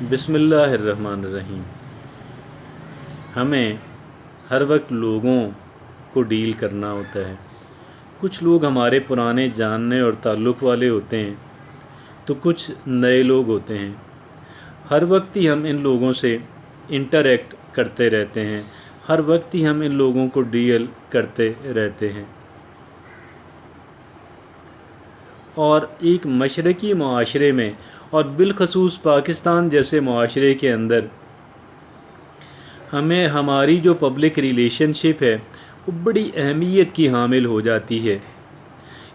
बिस्मिल्लाहिर्रहमानिर्रहीम। हमें हर वक्त लोगों को डील करना होता है। कुछ लोग हमारे पुराने जानने और ताल्लुक़ वाले होते हैं तो कुछ नए लोग होते हैं। हर वक्त ही हम इन लोगों से इंटरेक्ट करते रहते हैं, हर वक्त ही हम इन लोगों को डील करते रहते हैं। और एक मशरक़ी मुआशरे में और बिलखसूस पाकिस्तान जैसे मुआशरे के अंदर हमें हमारी जो पब्लिक रिलेशनशिप है वो बड़ी अहमियत की हामिल हो जाती है,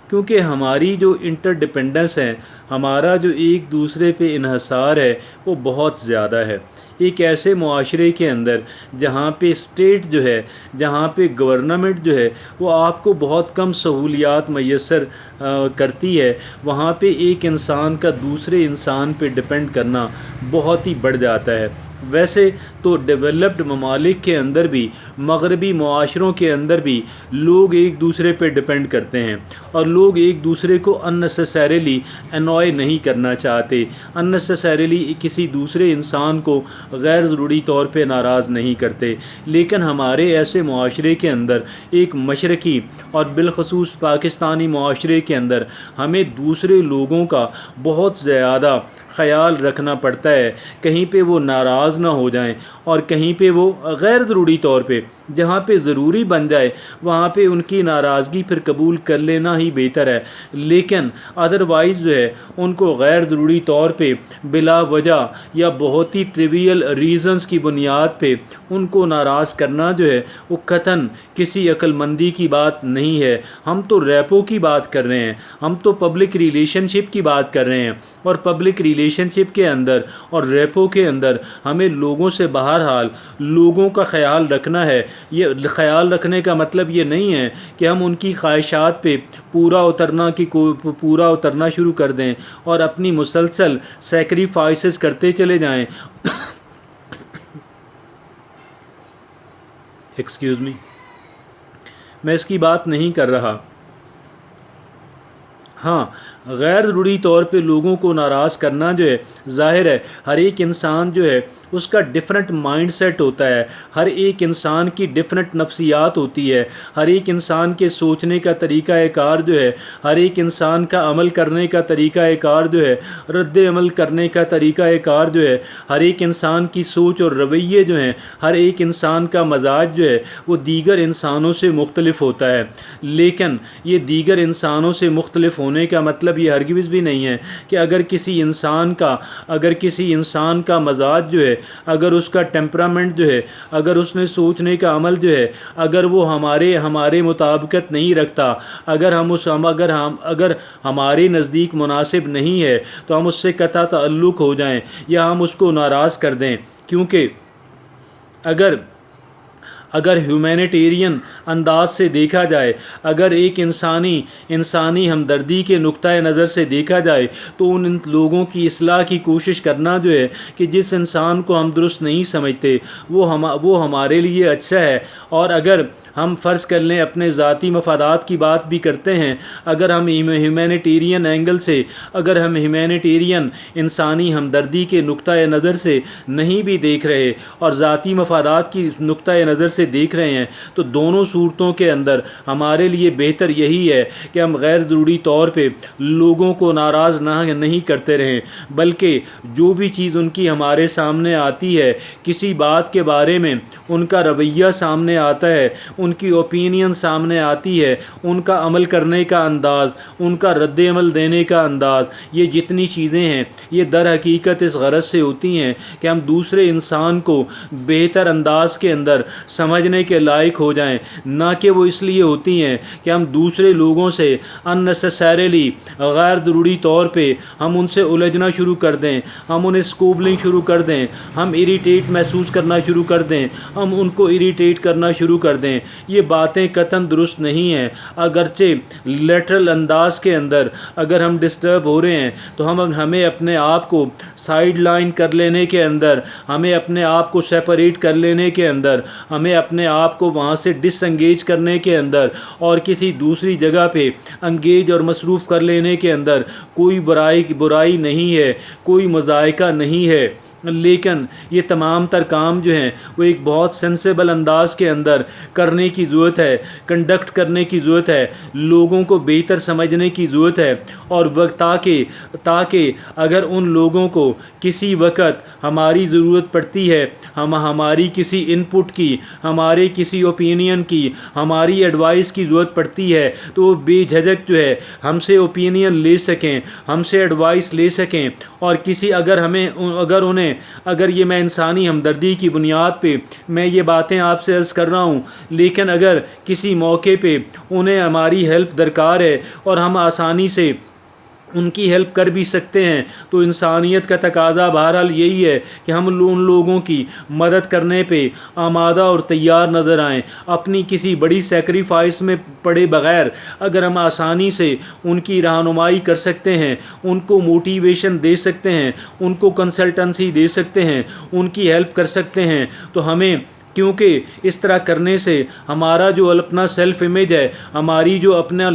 क्योंकि हमारी जो इंटरडिपेंडेंस है, हमारा जो एक दूसरे पे इन्हसार है वो बहुत ज़्यादा है। एक ऐसे मुआशरे के अंदर जहाँ पे स्टेट जो है, जहाँ पे गवर्नमेंट जो है वो आपको बहुत कम सहूलियात मैसर करती है, वहाँ पे एक इंसान का दूसरे इंसान पे डिपेंड करना बहुत ही बढ़ जाता है। वैसे तो डेवलप्ड ममालिक के अंदर भी, मगरबी मुआशरों के अंदर भी लोग एक दूसरे पे डिपेंड करते हैं और लोग एक दूसरे को अननेसेसरीली अनॉय नहीं करना चाहते, अननेसेसरीली किसी दूसरे इंसान को गैर ज़रूरी तौर पे नाराज़ नहीं करते। लेकिन हमारे ऐसे मुआशरे के अंदर, एक मशरक़ी और बिलखसूस पाकिस्तानी मुआशरे के अंदर हमें दूसरे लोगों का बहुत ज़्यादा ख़याल रखना पड़ता है, कहीं पे वो नाराज़ ना हो जाएं और कहीं पे वो गैर ज़रूरी तौर पे, जहाँ पे ज़रूरी बन जाए वहाँ पे उनकी नाराज़गी फिर कबूल कर लेना ही बेहतर है। लेकिन अदरवाइज़ जो है उनको गैर ज़रूरी तौर पे बिला वजह या बहुत ही ट्रिवियल रीज़न्स की बुनियाद पे उनको नाराज़ करना जो है वो कतन किसी अक्लमंदी की बात नहीं है। हम तो रैपो की बात कर रहे हैं, हम तो पब्लिक रिलेशनशिप की बात कर रहे हैं, और पब्लिक रिलेशनशिप के अंदर और रैपो के अंदर हमें लोगों से बहरहाल लोगों का ख्याल रखना है। ये ख्याल रखने का मतलब ये नहीं है कि हम उनकी ख्वाहिशात पे पूरा उतरना शुरू कर दें और अपनी मुसलसल सैक्रिफाइसेस करते चले जाएं। एक्सक्यूज़ मी, मैं इसकी बात नहीं कर रहा। हाँ, गैर ज़रूरी तौर पे लोगों को नाराज़ करना जो है, ज़ाहिर है हर एक इंसान जो है उसका डिफरेंट माइंड सेट होता है, हर एक इंसान की डिफरेंट नफ्सियात होती है, हर एक इंसान के सोचने का तरीक़ा कार जो है, हर एक इंसान का अमल करने का तरीक़ा कार जो है, रद्द अमल करने का तरीक़ा कार जो है, हर एक इंसान की सोच और रवैये जो हैं, हर एक इंसान का मजाज जो है वो दीगर इंसानों से मुख्तलिफ होता है। लेकिन ये दीगर इंसानों से मुख्तलिफ होने का मतलब ये हरगिज़ भी नहीं है कि अगर किसी इंसान का मजाज जो है, अगर उसका टेम्परामेंट जो है, अगर उसने सोचने का अमल जो है, अगर वो हमारे मुताबिकत नहीं रखता, अगर हमारे नज़दीक मुनासिब नहीं है तो हम उससे कता ताल्लुक़ हो जाएं या हम उसको नाराज़ कर दें। क्योंकि अगर ह्यूमैनिटेरियन अंदाज से देखा जाए, अगर एक इंसानी हमदर्दी के नुक्ता नज़र से देखा जाए तो उन लोगों की इस्लाह की कोशिश करना जो है कि जिस इंसान को हम दुरुस्त नहीं समझते वो हमारे लिए अच्छा है। और अगर हम फ़र्ज़ कर लें अपने ज़ाती मफादात की बात भी करते हैं, अगर हम ह्यूमैनिटेरियन एंगल से, अगर हम ह्यूमैनिटेरियन इंसानी हमदर्दी के नुक्ता नज़र से नहीं भी देख रहे और ज़ाती मफादात की नुक्ता नज़र से देख रहे हैं, तो दोनों सूरतों के अंदर हमारे लिए बेहतर यही है कि हम गैर ज़रूरी तौर पे लोगों को नाराज़ नहीं करते रहें, बल्कि जो भी चीज़ उनकी हमारे सामने आती है, किसी बात के बारे में उनका रवैया सामने आता है, उनकी ओपिनियन सामने आती है, उनका अमल करने का अंदाज़, उनका रद्द अमल देने का अंदाज़, ये जितनी चीज़ें हैं ये दर हकीकत इस गरज से होती हैं कि हम दूसरे इंसान को बेहतर अंदाज़ के अंदर समझने के लायक हो जाएं, ना कि वो इसलिए होती हैं कि हम दूसरे लोगों से अननेसेसरीली गैर ज़रूरी तौर पे हम उनसे उलझना शुरू कर दें, हम उन्हें स्कोबलिंग शुरू कर दें, हम इरिटेट महसूस करना शुरू कर दें, हम उनको इरिटेट करना शुरू कर दें। ये बातें कतन दुरुस्त नहीं हैं। अगरचे लेटरल अंदाज के अंदर अगर हम डिस्टर्ब हो रहे हैं तो हमें अपने आप को साइड लाइन कर लेने के अंदर, हमें अपने आप को सेपरेट कर लेने के अंदर, हमें अपने आप को वहाँ से डिसंगेज करने के अंदर और किसी दूसरी जगह पे अंगेज और मसरूफ़ कर लेने के अंदर कोई बुराई नहीं है, कोई मज़ायका नहीं है। لیکن یہ تمام تر کام جو ہیں وہ ایک بہت سینسیبل انداز کے اندر کرنے کی ضرورت ہے، کنڈکٹ کرنے کی ضرورت ہے، لوگوں کو بہتر سمجھنے کی ضرورت ہے، اور وقت تاکہ اگر ان لوگوں کو کسی وقت ہماری ضرورت پڑتی ہے، ہماری کسی ان پٹ کی، ہمارے کسی اوپینین کی، ہماری ایڈوائس کی ضرورت پڑتی ہے تو وہ بے جھجک جو ہے ہم سے اوپینین لے سکیں، ہم سے ایڈوائس لے سکیں، اور اگر یہ میں انسانی ہمدردی کی بنیاد پہ میں یہ باتیں آپ سے عرض کر رہا ہوں، لیکن اگر کسی موقع پہ انہیں ہماری ہیلپ درکار ہے اور ہم آسانی سے ان کی ہیلپ کر بھی سکتے ہیں، تو انسانیت کا تقاضا بہرحال یہی ہے کہ ہم ان لوگوں کی مدد کرنے پہ آمادہ اور تیار نظر آئیں، اپنی کسی بڑی سیکریفائس میں پڑے بغیر اگر ہم آسانی سے ان کی رہنمائی کر سکتے ہیں، ان کو موٹیویشن دے سکتے ہیں، ان کو کنسلٹنسی دے سکتے ہیں، ان کی ہیلپ کر سکتے ہیں، تو ہمیں، کیونکہ اس طرح کرنے سے ہمارا جو اپنا سیلف امیج ہے، ہماری جو اپنا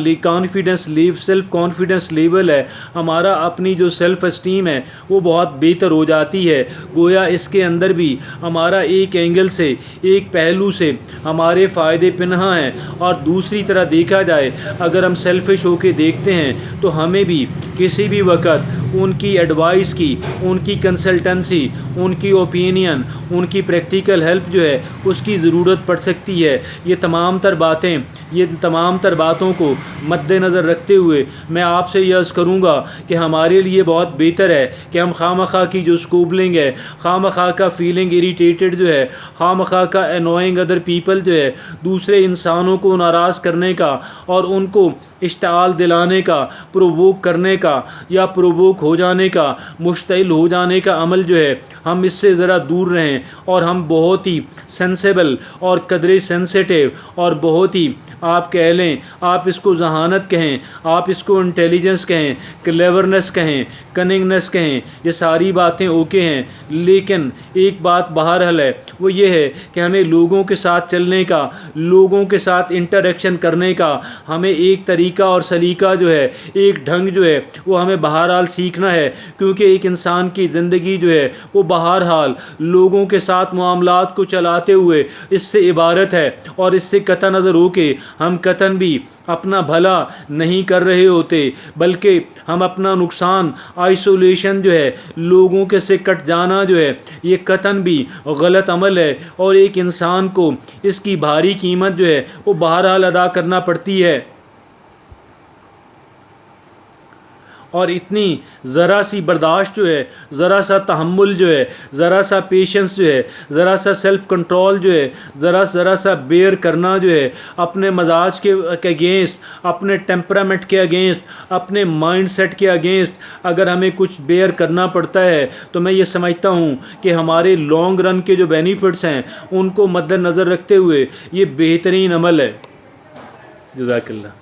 سیلف کانفیڈنس لیول ہے، ہمارا اپنی جو سیلف اسٹیم ہے وہ بہت بہتر ہو جاتی ہے۔ گویا اس کے اندر بھی ہمارا ایک اینگل سے، ایک پہلو سے ہمارے فائدے پنہاں ہیں، اور دوسری طرح دیکھا جائے اگر ہم سیلفش ہو کے دیکھتے ہیں تو ہمیں بھی کسی بھی وقت ان کی ایڈوائس کی، ان کی کنسلٹنسی، ان کی اوپینین، ان کی پریکٹیکل ہیلپ جو ہے اس کی ضرورت پڑ سکتی ہے۔ یہ تمام تر باتوں کو مد نظر رکھتے ہوئے میں آپ سے یہ عرض کروں گا کہ ہمارے لیے بہت بہتر ہے کہ ہم خواہ کی جو اسکوبلنگ ہے، خواہ کا فیلنگ اریٹیٹڈ جو ہے، خواہ کا انوائنگ ادر پیپل جو ہے، دوسرے انسانوں کو ناراض کرنے کا اور ان کو اشتعال دلانے کا، پرووک کرنے کا یا پرووک ہو جانے کا، مشتعل ہو جانے کا عمل جو ہے، ہم اس سے ذرا دور رہیں، اور ہم بہت ہی سینسیبل اور قدرے سینسیٹیو اور بہت ہی، آپ کہہ لیں، آپ اس کو ذہانت کہیں، آپ اس کو انٹیلیجنس کہیں، کلیورنس کہیں، کننگنس کہیں، یہ ساری باتیں اوکے ہیں، لیکن ایک بات بہرحال ہے، وہ یہ ہے کہ ہمیں لوگوں کے ساتھ چلنے کا، لوگوں کے ساتھ انٹریکشن کرنے کا ہمیں ایک طریقہ اور سلیقہ جو ہے، ایک ڈھنگ جو ہے وہ ہمیں بہرحال سیکھنا ہے، کیونکہ ایک انسان کی زندگی جو ہے وہ بہرحال لوگوں کے ساتھ معاملات کو چلاتے ہوئے اس سے عبارت ہے، اور اس سے قطع نظر ہو کے ہم قطعاً بھی اپنا بھلا نہیں کر رہے ہوتے، بلکہ ہم اپنا نقصان، آئسولیشن جو ہے، لوگوں کے سے کٹ جانا جو ہے، یہ قطعاً بھی غلط عمل ہے، اور ایک انسان کو اس کی بھاری قیمت جو ہے وہ بہرحال ادا کرنا پڑتی ہے۔ اور اتنی ذرا سی برداشت جو ہے، ذرا سا تحمل جو ہے، ذرا سا پیشنس جو ہے، ذرا سا سیلف کنٹرول جو ہے، ذرا سا بیئر کرنا جو ہے، اپنے مزاج کے اگینسٹ، اپنے ٹیمپرامنٹ کے اگینسٹ، اپنے مائنڈ سیٹ کے اگینسٹ اگر ہمیں کچھ بیئر کرنا پڑتا ہے تو میں یہ سمجھتا ہوں کہ ہمارے لانگ رن کے جو بینیفٹس ہیں ان کو مد نظر رکھتے ہوئے یہ بہترین عمل ہے۔ جزاک اللہ۔